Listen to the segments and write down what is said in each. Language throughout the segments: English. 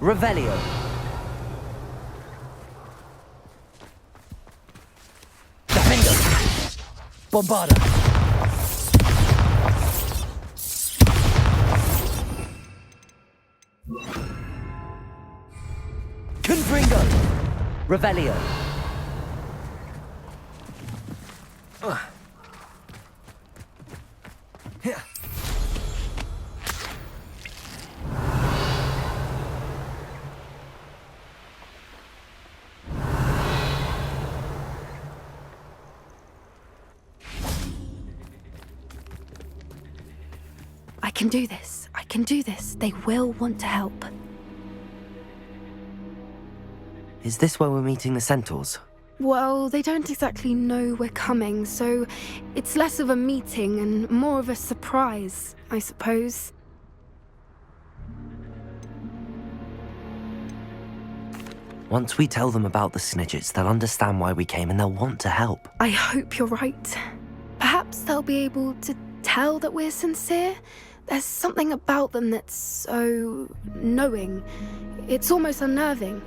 Revelio. Defender. Bombarda. Confringo. Revelio. I can do this. I can do this. They will want to help. Is this where we're meeting the centaurs? Well, they don't exactly know we're coming, so it's less of a meeting and more of a surprise, I suppose. Once we tell them about the Snidgets, they'll understand why we came and they'll want to help. I hope you're right. Perhaps they'll be able to tell that we're sincere. There's something about them that's so knowing. It's almost unnerving.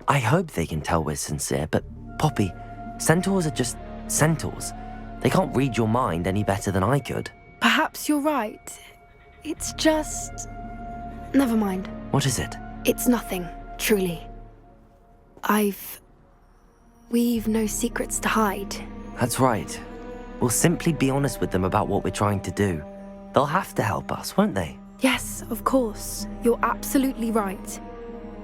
I hope they can tell we're sincere, but Poppy, centaurs are just centaurs. They can't read your mind any better than I could. Perhaps you're right. It's just... Never mind. What is it? It's nothing, truly. We've no secrets to hide. That's right. We'll simply be honest with them about what we're trying to do. They'll have to help us, won't they? Yes, of course. You're absolutely right.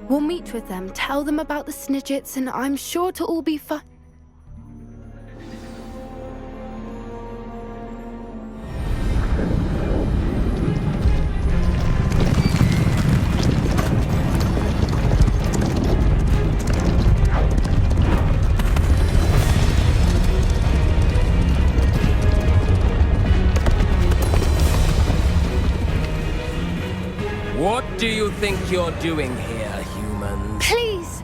We'll meet with them, tell them about the Snidgets, and I'm sure to all be fine. What do you think you're doing here, humans? Please!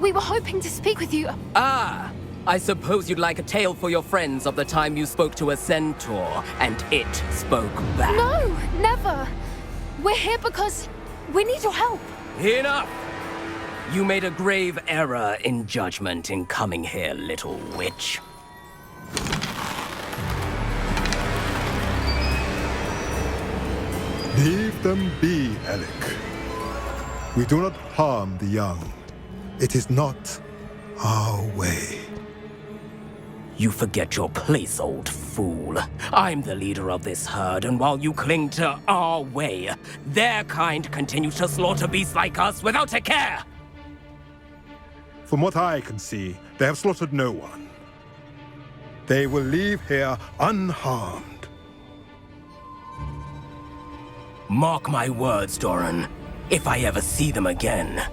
We were hoping to speak with you. Ah! I suppose you'd like a tale for your friends of the time you spoke to a centaur, and it spoke back. No, never! We're here because we need your help. Enough! You made a grave error in judgment in coming here, little witch. Leave them be, Alec. We do not harm the young. It is not our way. You forget your place, old fool. I'm the leader of this herd, and while you cling to our way, their kind continues to slaughter beasts like us without a care! From what I can see, they have slaughtered no one. They will leave here unharmed. Mark my words, Doran. If I ever see them again,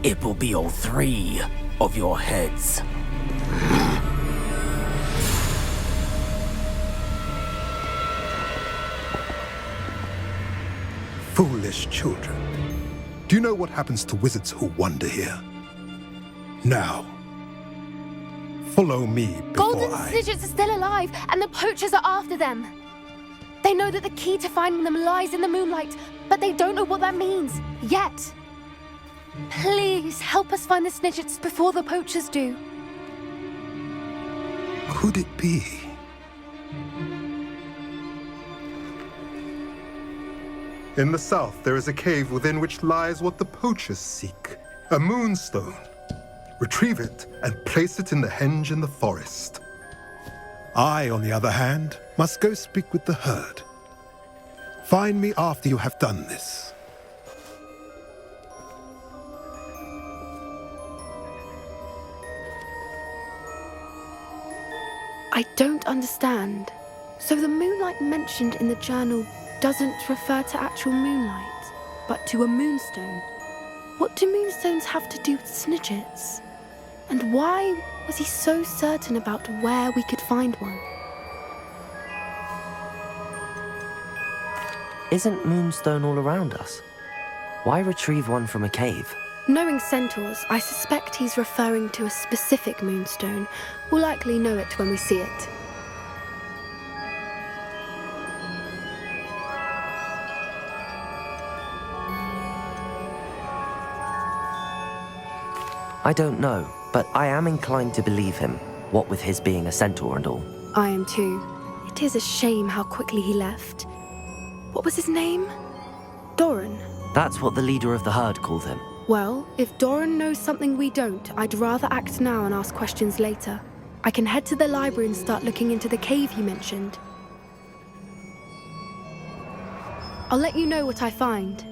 it will be all 3 of your heads. Foolish children. Do you know what happens to wizards who wander here? Now, follow me before Golden Snidgets are still alive, and the poachers are after them. They know that the key to finding them lies in the moonlight, but they don't know what that means, yet. Please, help us find the Snidgets before the poachers do. could it be? In the south, there is a cave within which lies what the poachers seek. A moonstone. Retrieve it and place it in the henge in the forest. I, on the other hand, must go speak with the herd. Find me after you have done this. I don't understand. So the moonlight mentioned in the journal doesn't refer to actual moonlight, but to a moonstone. What do moonstones have to do with snidgets? And why was he so certain about where we could find one? Isn't moonstone all around us? Why retrieve one from a cave? Knowing centaurs, I suspect he's referring to a specific moonstone. We'll likely know it when we see it. I don't know, but I am inclined to believe him, what with his being a centaur and all. I am too. It is a shame how quickly he left. What was his name? Doran. That's what the leader of the herd called him. Well, if Doran knows something we don't, I'd rather act now and ask questions later. I can head to the library and start looking into the cave you mentioned. I'll let you know what I find.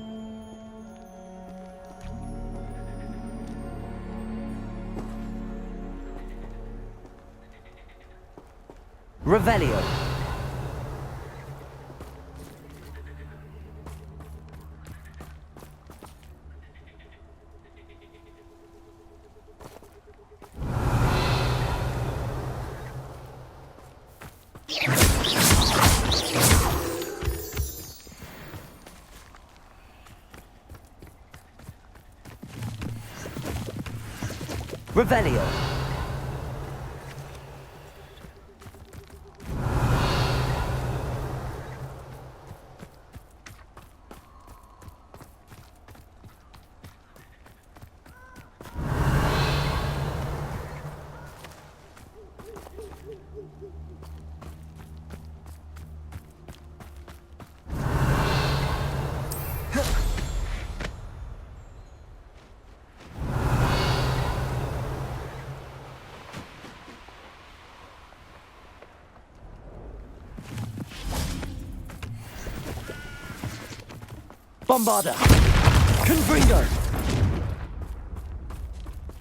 Revelio. Revelio. Bombarda! Confringo!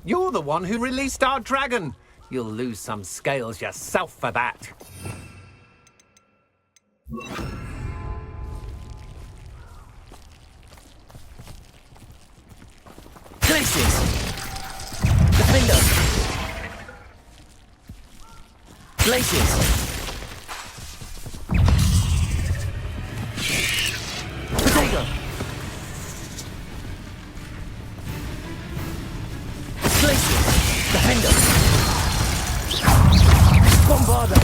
You're the one who released our dragon. You'll lose some scales yourself for that. Glaciers! Defender! Glaciers! Potato! Glaciers! Defender! Bombarda!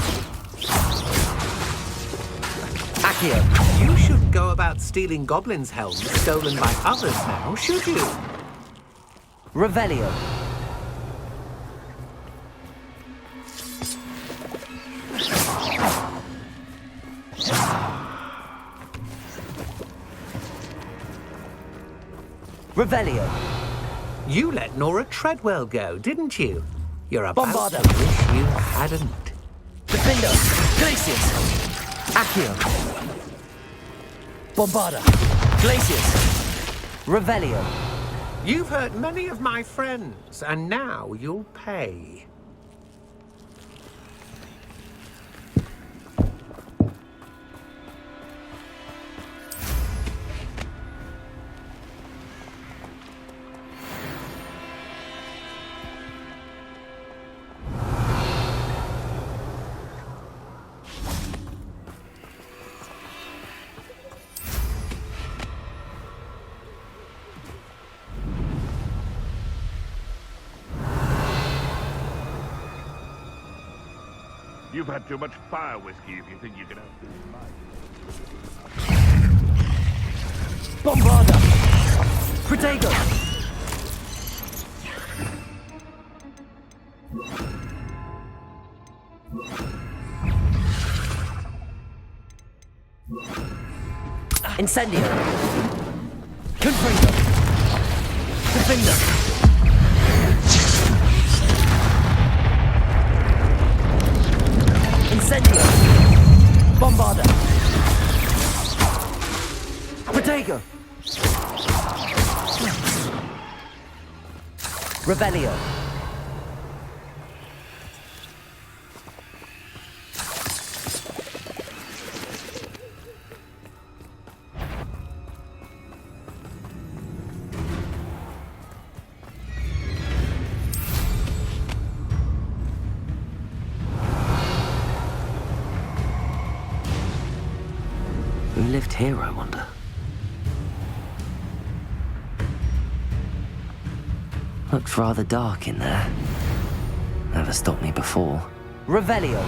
Accio! You should go about stealing goblins' helms stolen by others now, should you? Revelio. Revelio. You let Nora Treadwell go, didn't you? You're about Bombarda. to wish you hadn't. Defender! Glaciers! Accio! Bombarda! Glaciers! Revelio! You've hurt many of my friends, and now you'll pay. You've had too much fire whiskey if you think you can have this fight. Bombarda! Protego! Incendio! Confringo! Defender! Incendio! Bombarda! Protego! Revelio! Who lived here, I wonder? Looks rather dark in there. Never stopped me before. Revelio!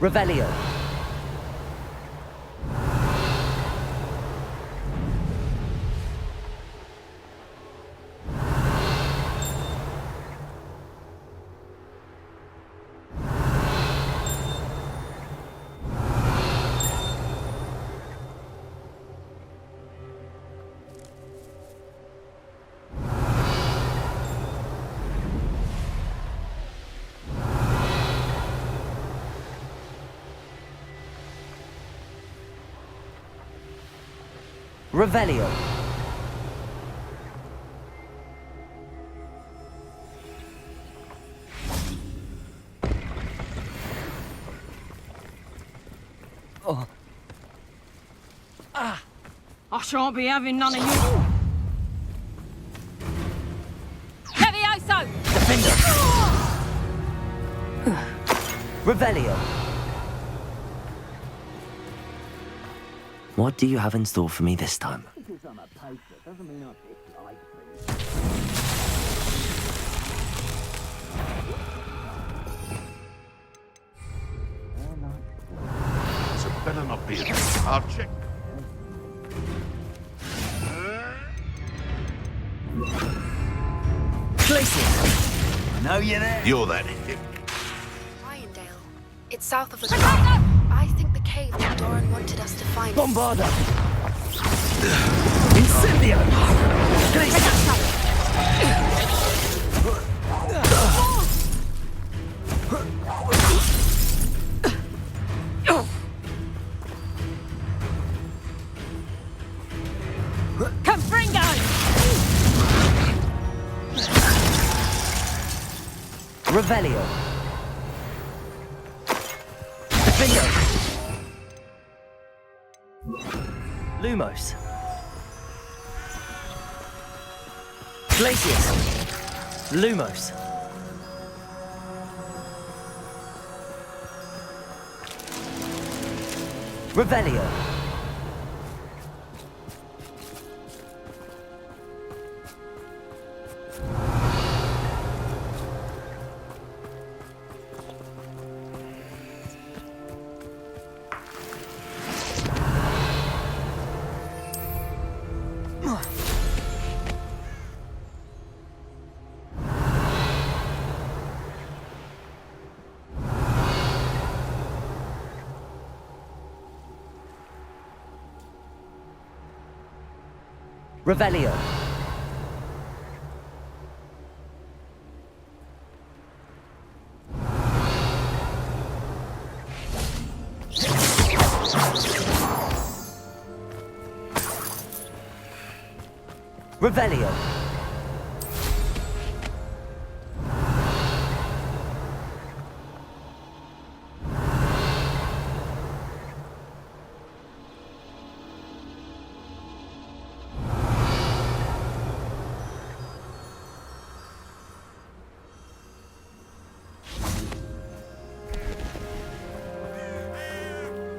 Revelio! Revelio! Oh. I shan't be having none of you. Levioso! Defender! Revelio! What do you have in store for me this time? So better not be. I'll check. Glacius! I know you're there. You're that. Irondale. It's south of the I think the cave that Doran wanted us to find. Bombarda! Incendio! Confringo! Revelio! Defender! Lumos! Glacius! Lumos! Revelio! Revelio! Revelio!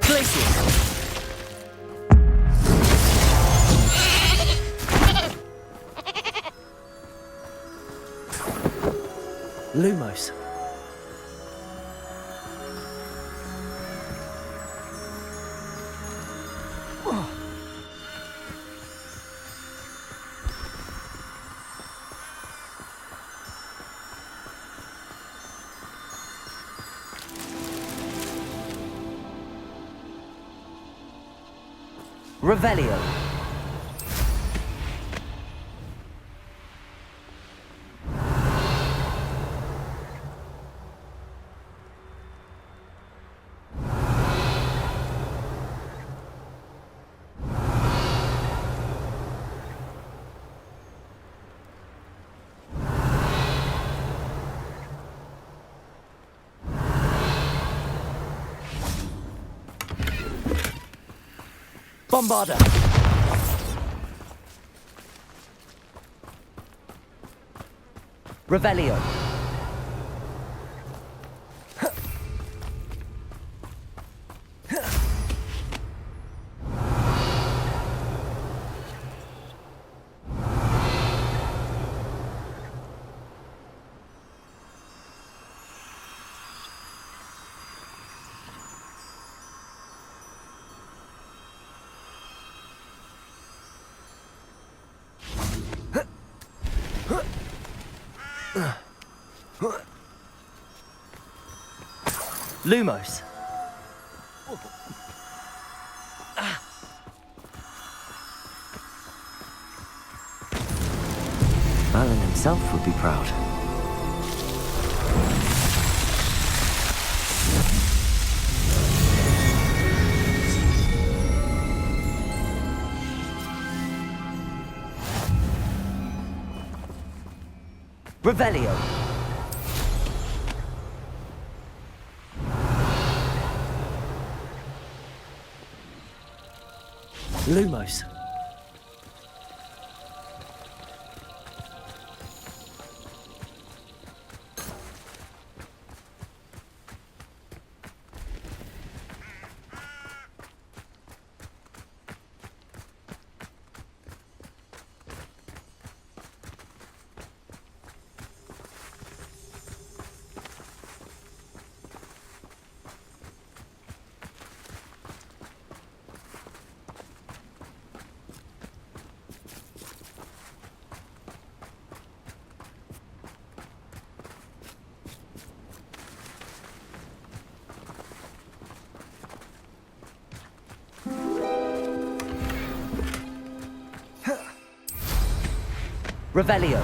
Glacius! Lumos. Revelio. Bombarda. Revelio. Lumos. Merlin himself would be proud. Revelio. Lumos. Revelio.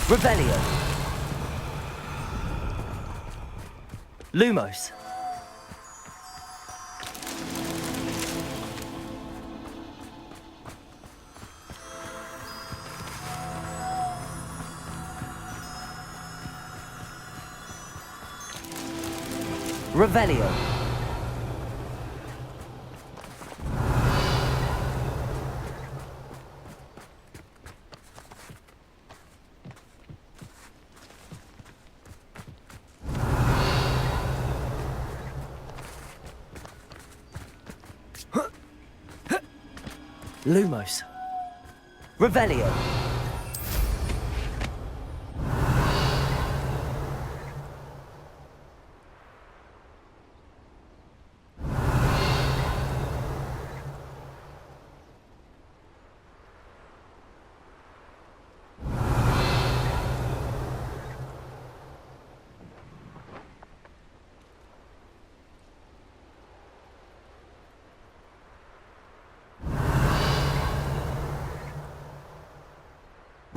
Revelio. Lumos. Revelio. Lumos. Revelio.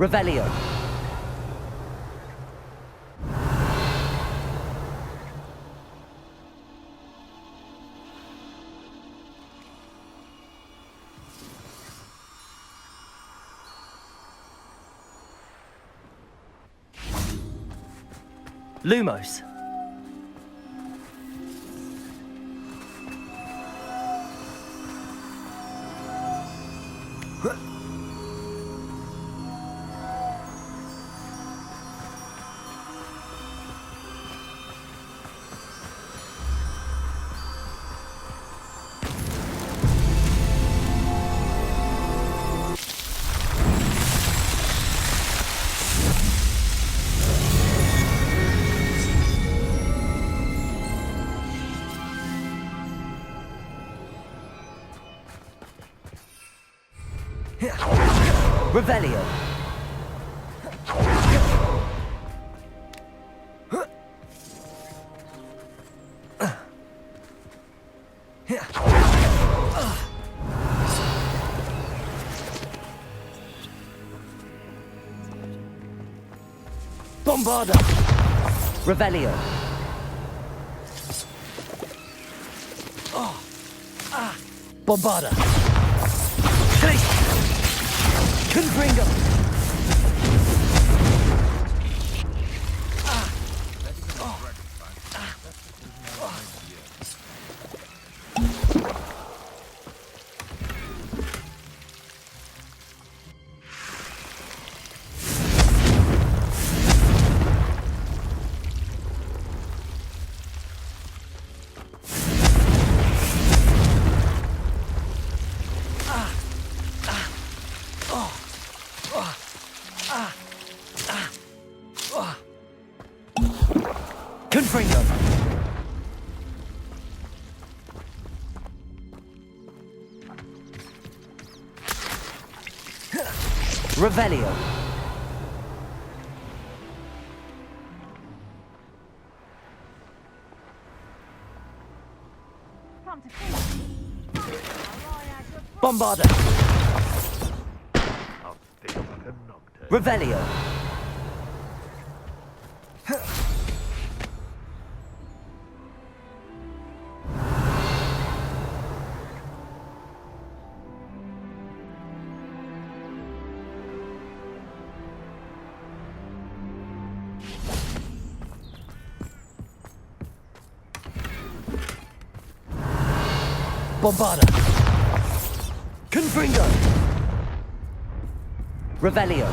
Revelio. Lumos. Revelio. Bombarda. Revelio. Bombarda. Confringo. Confringo. Revelio. Bombarda. Revelio. Bombarda. Confringo. Revelio.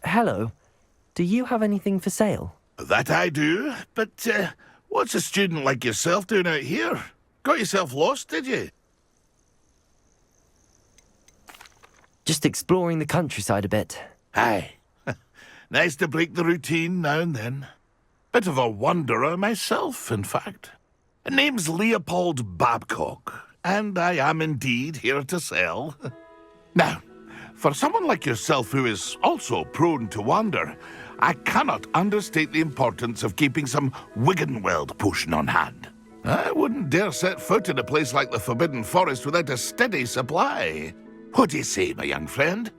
Hello. Do you have anything for sale? That I do, but what's a student like yourself doing out here? Got yourself lost, did you? Just exploring the countryside a bit. Aye. Nice to break the routine now and then. Bit of a wanderer myself, in fact. Name's Leopold Babcock, and I am indeed here to sell. Now, for someone like yourself who is also prone to wander, I cannot understate the importance of keeping some Wiggenweld potion on hand. I wouldn't dare set foot in a place like the Forbidden Forest without a steady supply. What do you say, my young friend?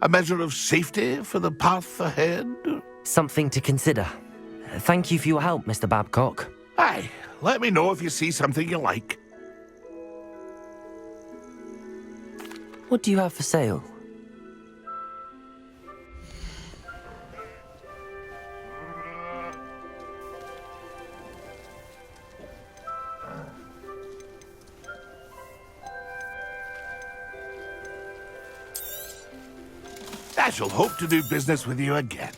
A measure of safety for the path ahead? Something to consider. Thank you for your help, Mr. Babcock. Aye, let me know if you see something you like. What do you have for sale? I shall hope to do business with you again.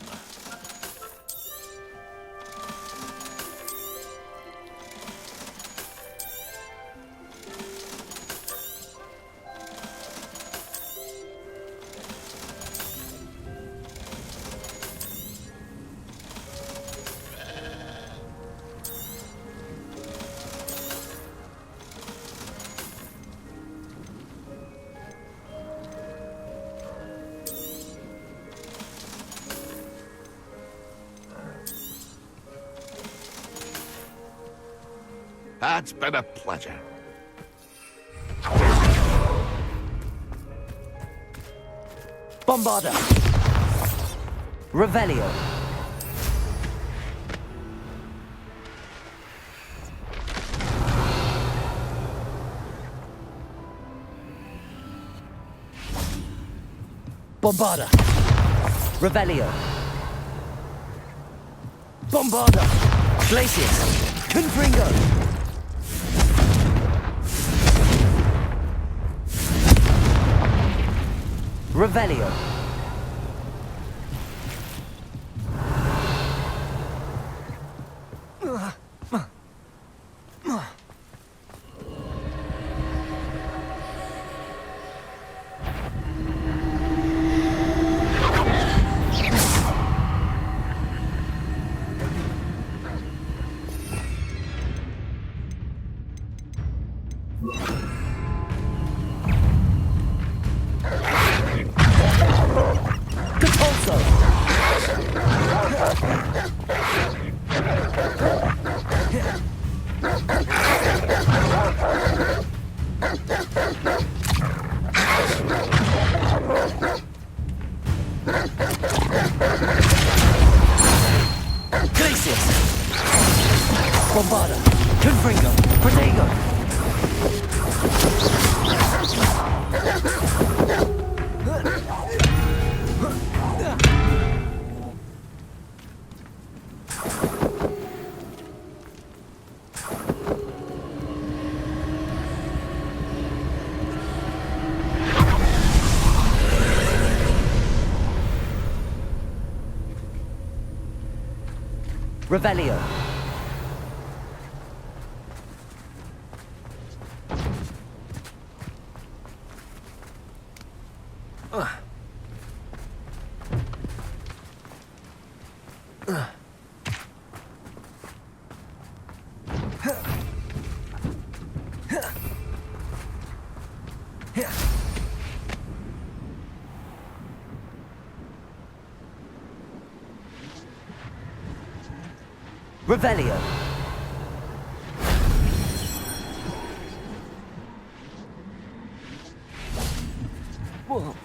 It's been a pleasure. Bombarda! Revelio! Bombarda! Revelio! Bombarda! Glacius! Confringo! Revelio! Glacius! Bombarda! Confringo! Protego! Revelio! Revelio! Whoa.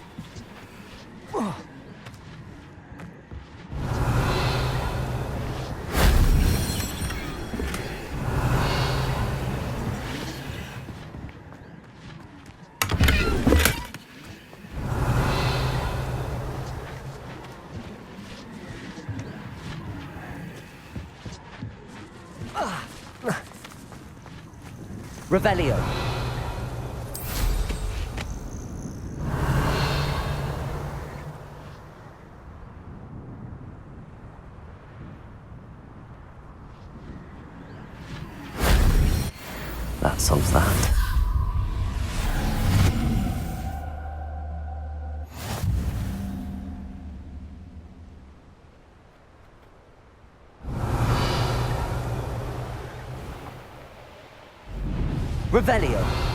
Whoa. Revelio! That solves that. Revelio!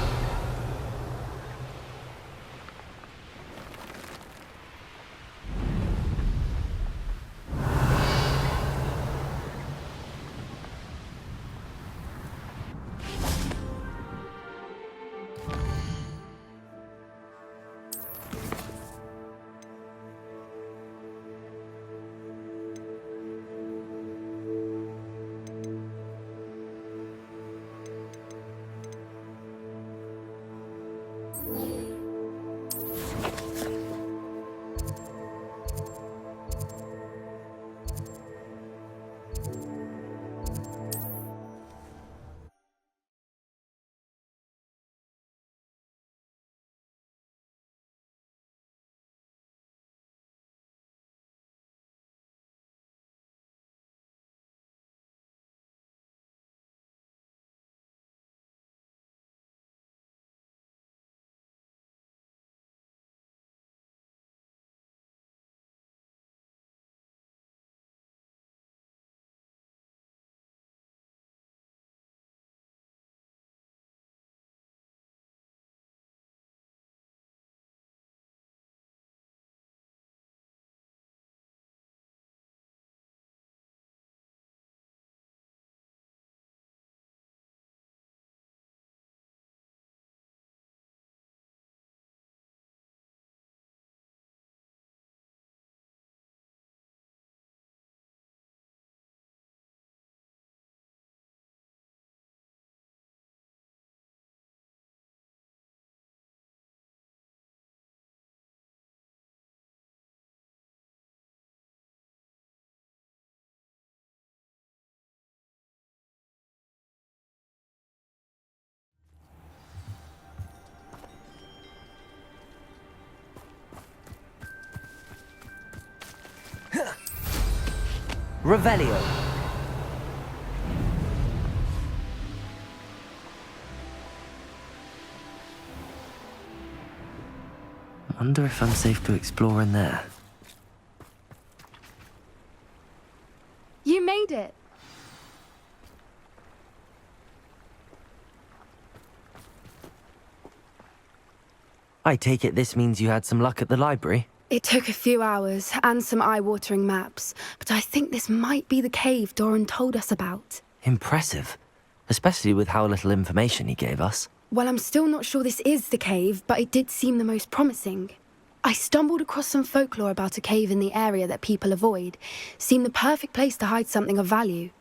Revelio. I wonder if I'm safe to explore in there. You made it. I take it this means you had some luck at the library? It took a few hours and some eye-watering maps, but I think this might be the cave Doran told us about. Impressive. Especially with how little information he gave us. Well, I'm still not sure this is the cave, but it did seem the most promising. I stumbled across some folklore about a cave in the area that people avoid. Seemed the perfect place to hide something of value.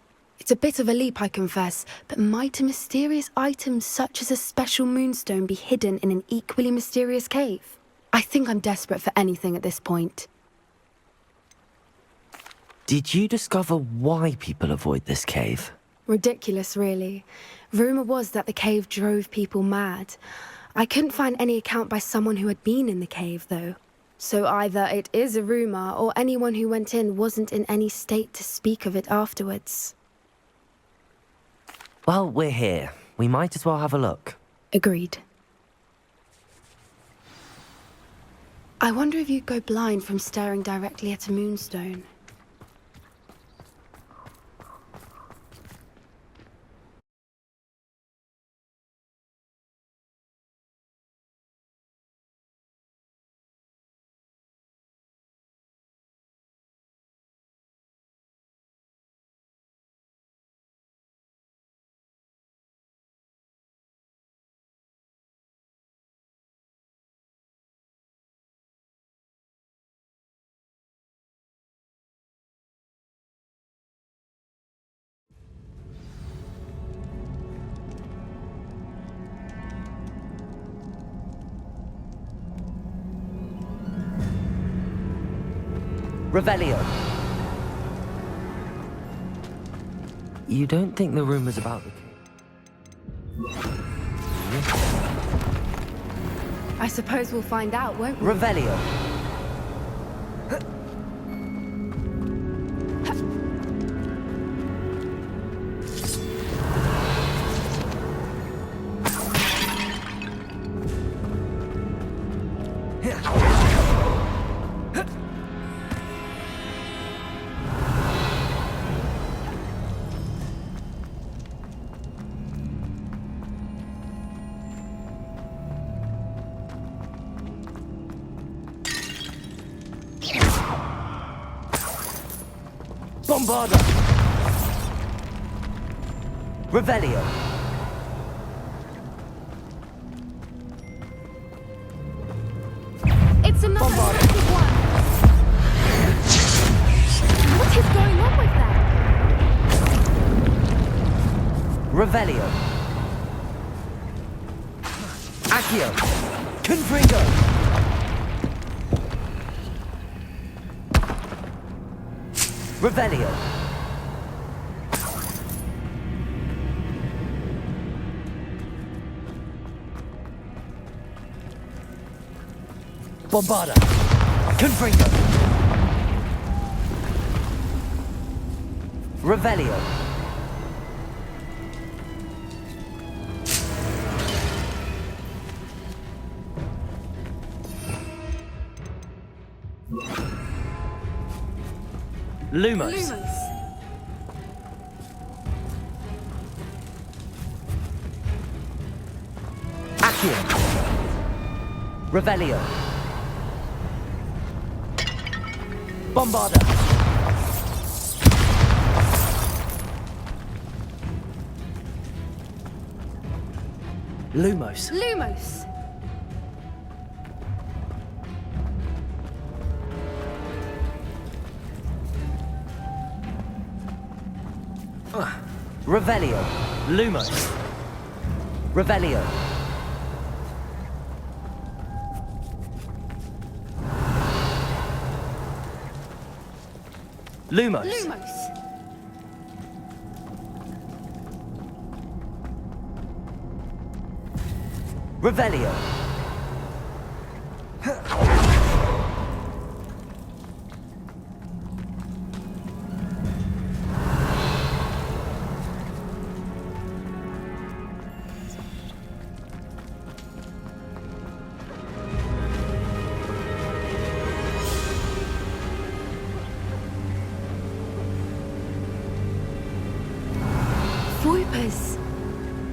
It's a bit of a leap, I confess, but might a mysterious item such as a special moonstone be hidden in an equally mysterious cave? I think I'm desperate for anything at this point. Did you discover why people avoid this cave? Ridiculous, really. Rumour was that the cave drove people mad. I couldn't find any account by someone who had been in the cave, though. So either it is a rumour, or anyone who went in wasn't in any state to speak of it afterwards. Well, we're here. We might as well have a look. Agreed. I wonder if you'd go blind from staring directly at a moonstone. Revelio. You don't think the rumors about the I suppose we'll find out, won't we? Revelio. Bombarda! Revelio! It's another massive one! What is going on with that? Revelio! Accio! Confringo! Revelio! Bombarda! Confringo! Revelio! Lumos! Accio! Revelio! Bombarda! Lumos! Lumos! Revelio! Lumos! Revelio! Lumos! Lumos! Revelio!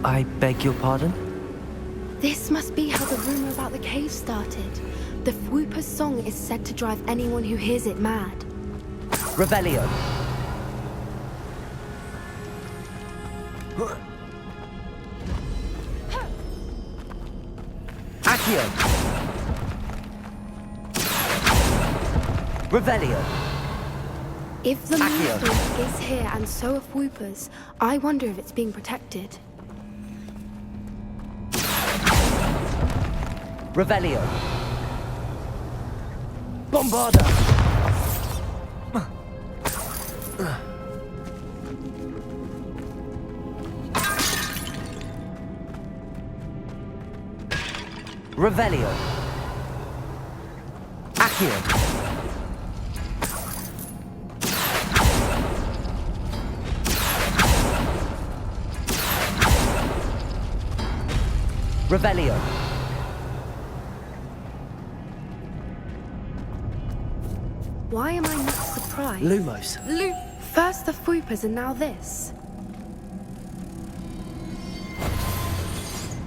I beg your pardon? This must be how the rumor about the cave started. The Whooper's song is said to drive anyone who hears it mad. Revelio. Accio. Revelio. If the Accio. Moonstone is here and so are Whoopers, I wonder if it's being protected. Revelio. Bombarda. Revelio. Accio. Revelio. Why am I not surprised? Lumos. First the Whoopers and now this.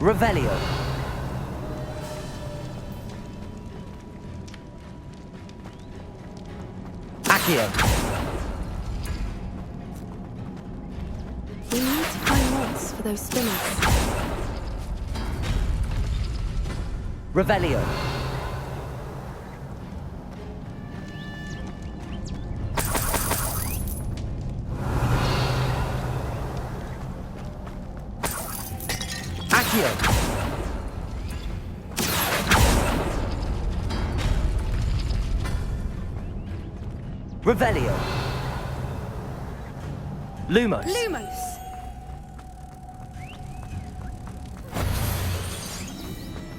Revelio. Accio. We need to find mods for those spinners. Revelio. Accio. Revelio. Lumos. Lumos!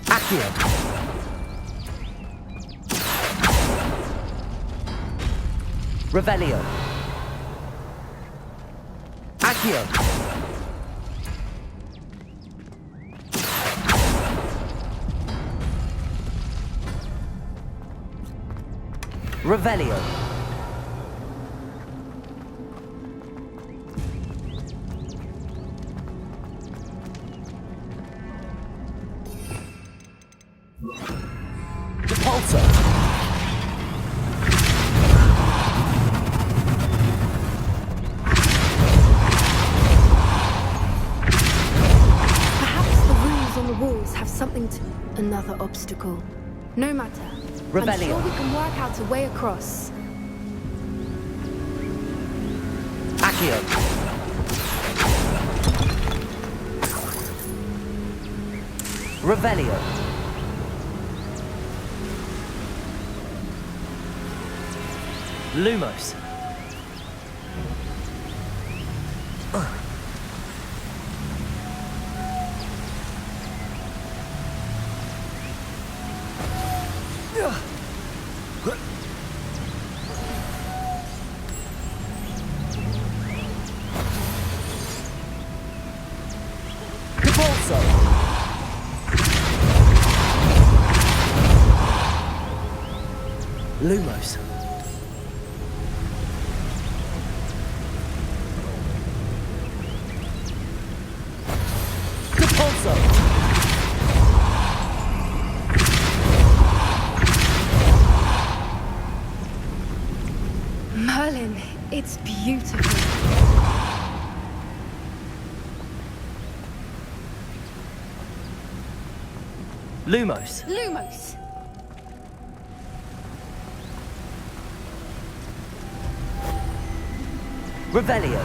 Accio. Revelio. Accio. Revelio. Repulsor. Perhaps the runes on the walls have something to... Another obstacle. No matter. I'm Revelio. sure we can work out a way across. Accio. Revelio. Lumos. Repulsor. Lumos. Repulsor. Merlin, it's beautiful. Lumos. Lumos! Revelio.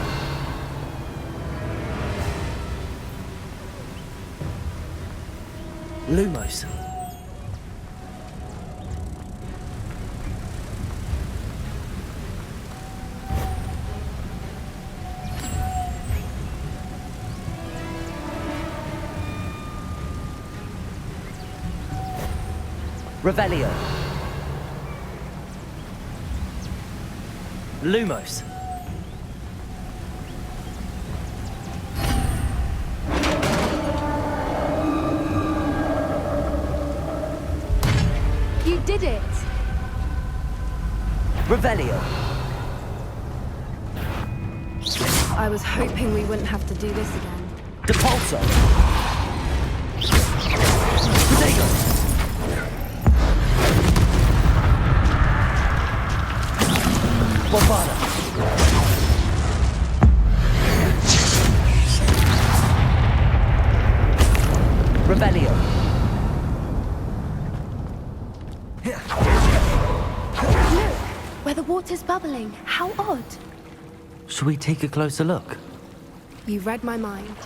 Lumos. Revelio. Lumos. You did it! Revelio. I was hoping we wouldn't have to do this again. Depulso! Potato! Bombada! Rebellion! Look, where the water's bubbling. How odd. Should we take a closer look? You read my mind.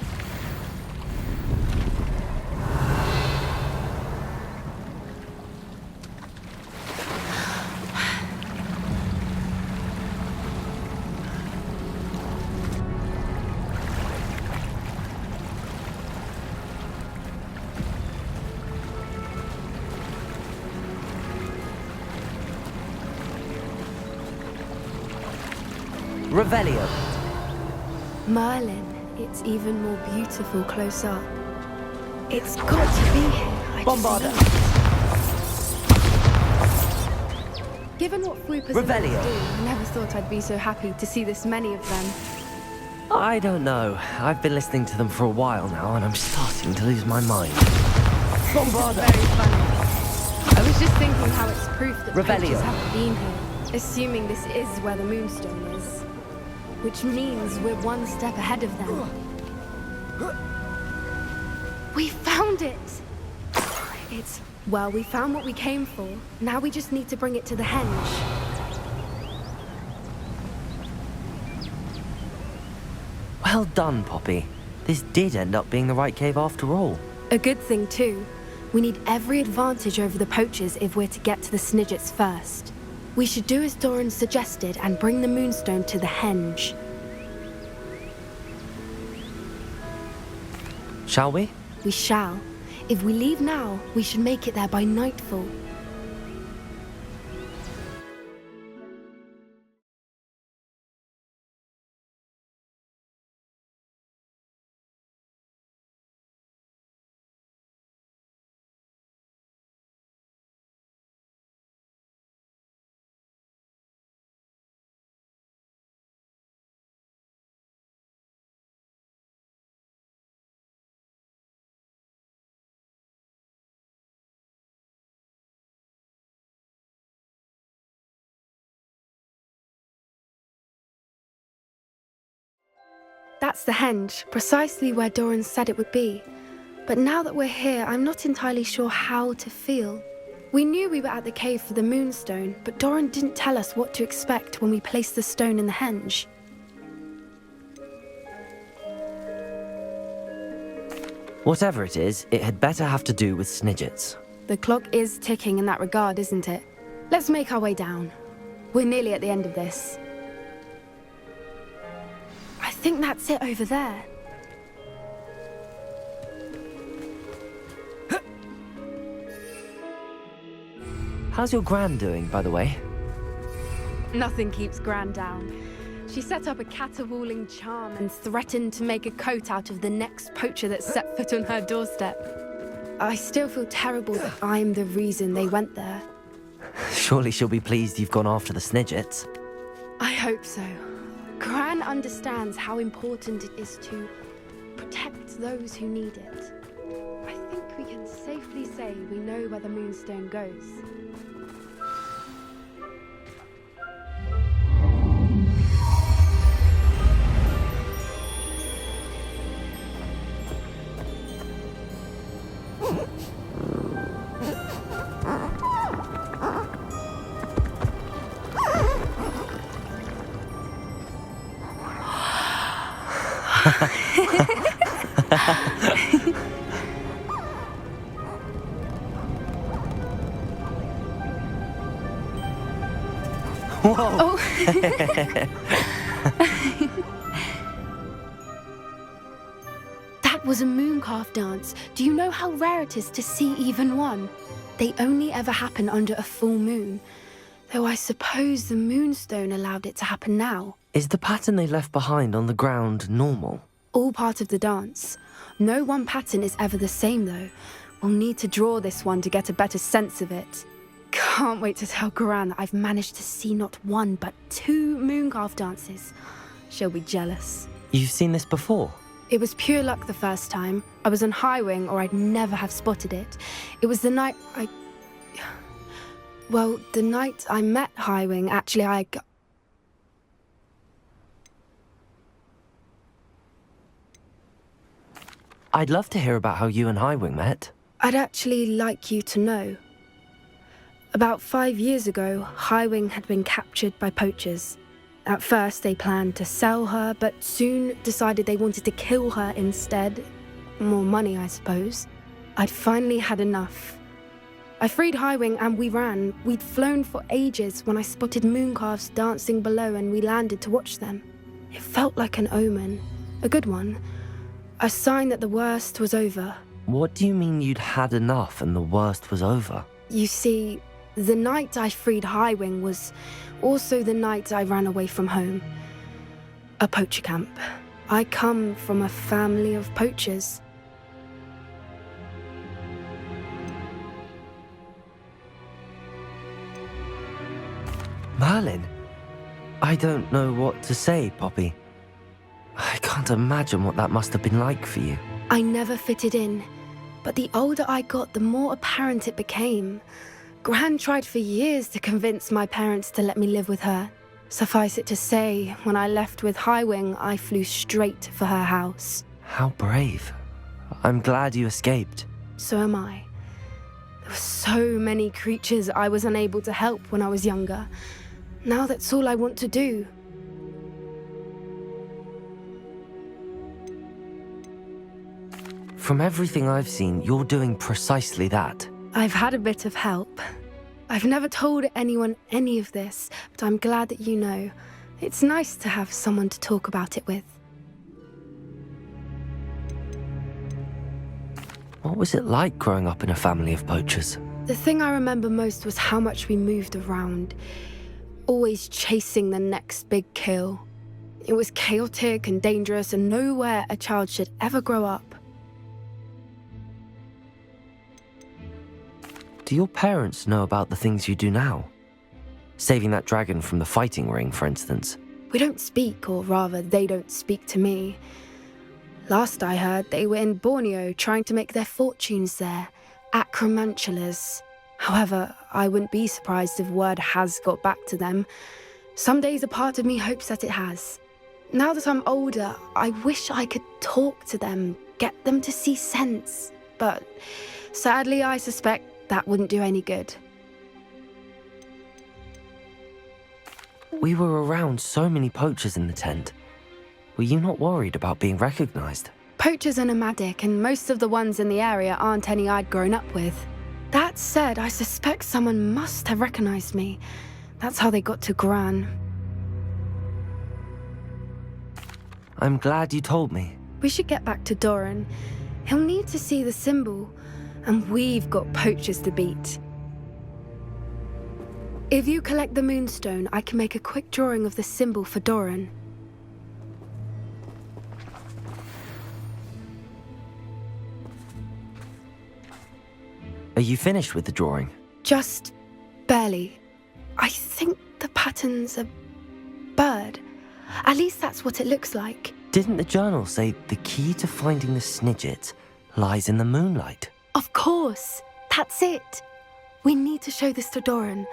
Revelio! Merlin, it's even more beautiful close up. It's got to be here. I just Bombarda! need it. Given what Fwooper's Revelio. do, I never thought I'd be so happy to see this many of them. I don't know. I've been listening to them for a while now, and I'm starting to lose my mind. Bombarda! Very funny. I was just thinking how it's proof that Revelio. poachers haven't been here, assuming this is where the Moonstone is. Which means we're one step ahead of them. We found it! Well, we found what we came for. Now we just need to bring it to the henge. Well done, Poppy. This did end up being the right cave after all. A good thing, too. We need every advantage over the poachers if we're to get to the Snidgets first. We should do as Doran suggested and bring the Moonstone to the henge. Shall we? We shall. If we leave now, we should make it there by nightfall. That's the henge, precisely where Doran said it would be. But now that we're here, I'm not entirely sure how to feel. We knew we were at the cave for the Moonstone, but Doran didn't tell us what to expect when we placed the stone in the henge. Whatever it is, it had better have to do with Snidgets. The clock is ticking in that regard, isn't it? Let's make our way down. We're nearly at the end of this. I think that's it over there. How's your Gran doing, by the way? Nothing keeps Gran down. She set up a caterwauling charm and threatened to make a coat out of the next poacher that set foot on her doorstep. I still feel terrible that I'm the reason they went there. Surely she'll be pleased you've gone after the Snidgets. I hope so. Gran understands how important it is to protect those who need it. I think we can safely say we know where the Moonstone goes. Whoa! That was a mooncalf dance. Do you know how rare it is to see even one? They only ever happen under a full moon. Though I suppose the Moonstone allowed it to happen now. Is the pattern they left behind on the ground normal? All part of the dance. No one pattern is ever the same, though. We'll need to draw this one to get a better sense of it. Can't wait to tell Gran that I've managed to see not one, but 2 mooncalf dances. She'll be jealous. You've seen this before? It was pure luck the first time. I was on Highwing, or I'd never have spotted it. It was the night Well, the night I met Highwing, actually, I'd love to hear about how you and Highwing met. I'd actually like you to know. About 5 years ago, Highwing had been captured by poachers. At first, they planned to sell her, but soon decided they wanted to kill her instead. More money, I suppose. I'd finally had enough. I freed Highwing and we ran. We'd flown for ages when I spotted mooncalves dancing below and we landed to watch them. It felt like an omen. A good one. A sign that the worst was over. What do you mean you'd had enough and the worst was over? You see, the night I freed Highwing was also the night I ran away from home. A poacher camp. I come from a family of poachers. Merlin? I don't know what to say, Poppy. I can't imagine what that must have been like for you. I never fitted in, but the older I got, the more apparent it became. Gran tried for years to convince my parents to let me live with her. Suffice it to say, when I left with Highwing, I flew straight for her house. How brave. I'm glad you escaped. So am I. There were so many creatures I was unable to help when I was younger. Now that's all I want to do. From everything I've seen, you're doing precisely that. I've had a bit of help. I've never told anyone any of this, but I'm glad that you know. It's nice to have someone to talk about it with. What was it like growing up in a family of poachers? The thing I remember most was how much we moved around, always chasing the next big kill. It was chaotic and dangerous, and nowhere a child should ever grow up. Do your parents know about the things you do now? Saving that dragon from the fighting ring, for instance. We don't speak, or rather, they don't speak to me. Last I heard, they were in Borneo trying to make their fortunes there, acromantulas. However, I wouldn't be surprised if word has got back to them. Some days a part of me hopes that it has. Now that I'm older, I wish I could talk to them, get them to see sense. But sadly, I suspect that wouldn't do any good. We were around so many poachers in the tent. Were you not worried about being recognized? Poachers are nomadic, and most of the ones in the area aren't any I'd grown up with. That said, I suspect someone must have recognized me. That's how they got to Gran. I'm glad you told me. We should get back to Doran. He'll need to see the symbol, and we've got poachers to beat. If you collect the moonstone, I can make a quick drawing of the symbol for Doran. Are you finished with the drawing? Just barely. I think the pattern's a bird. At least that's what it looks like. Didn't the journal say the key to finding the Snidget lies in the moonlight? Of course. That's it. We need to show this to Doran.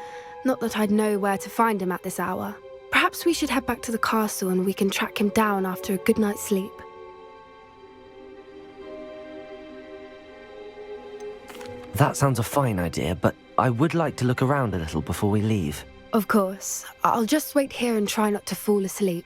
Not that I'd know where to find him at this hour. Perhaps we should head back to the castle and we can track him down after a good night's sleep. That sounds a fine idea, but I would like to look around a little before we leave. Of course. I'll just wait here and try not to fall asleep.